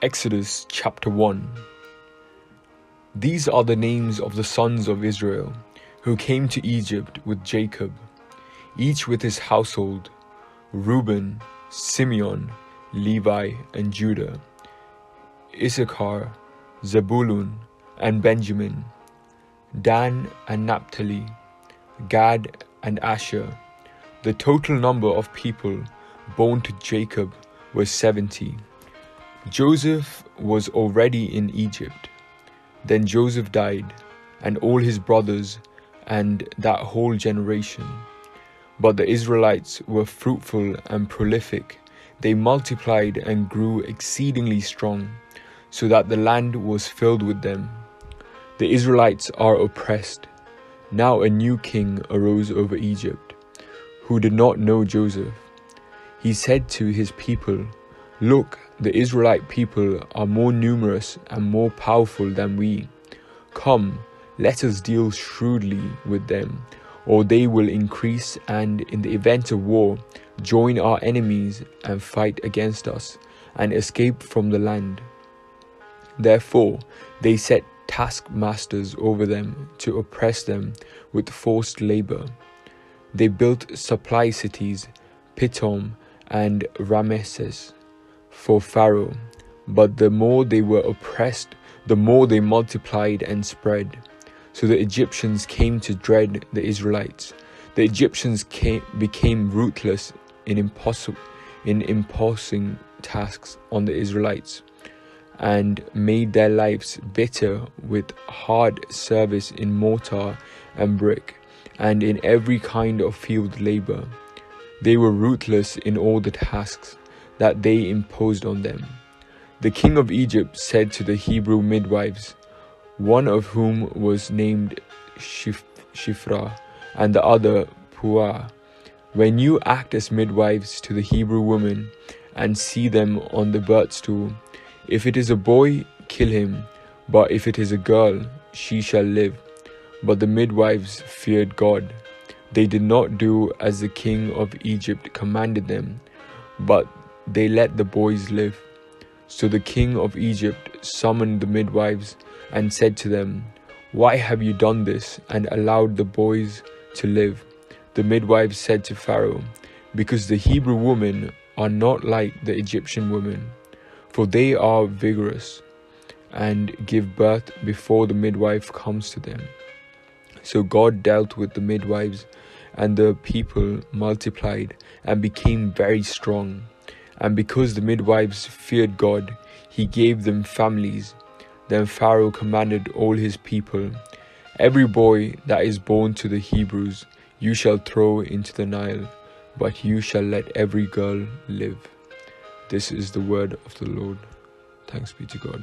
Exodus chapter 1. These are the names of the sons of Israel who came to Egypt with Jacob, each with his household: Reuben, Simeon, Levi, and Judah; Issachar, Zebulun, and Benjamin; Dan and Naphtali; Gad and Asher. The total number of people born to Jacob was 70. Joseph was already in Egypt. Then Joseph died, and all his brothers, and that whole generation. But the Israelites were fruitful and prolific. They multiplied and grew exceedingly strong, so that the land was filled with them. The Israelites are oppressed. Now a new king arose over Egypt, who did not know Joseph. He said to his people, "Look, the Israelite people are more numerous and more powerful than we. Come, let us deal shrewdly with them, or they will increase and, in the event of war, join our enemies and fight against us and escape from the land." Therefore, they set taskmasters over them to oppress them with forced labor. They built supply cities, Pithom and Ramesses, for Pharaoh, but the more they were oppressed, the more they multiplied and spread. So the Egyptians came to dread the Israelites. The Egyptians became ruthless in imposing tasks on the Israelites, and made their lives bitter with hard service in mortar and brick, and in every kind of field labor. They were ruthless in all the tasks that they imposed on them. The king of Egypt said to the Hebrew midwives, one of whom was named Shiphrah and the other Puah, "When you act as midwives to the Hebrew women and see them on the birth stool, if it is a boy, kill him, but if it is a girl, she shall live." But the midwives feared God. They did not do as the king of Egypt commanded them, but they let the boys live. So the king of Egypt summoned the midwives and said to them, "Why have you done this and allowed the boys to live?" The midwives said to Pharaoh, "Because the Hebrew women are not like the Egyptian women, for they are vigorous and give birth before the midwife comes to them." So God dealt with the midwives, and the people multiplied and became very strong. And because the midwives feared God, he gave them families. Then Pharaoh commanded all his people, "Every boy that is born to the Hebrews you shall throw into the Nile, but you shall let every girl live." This is the word of the Lord. Thanks be to God.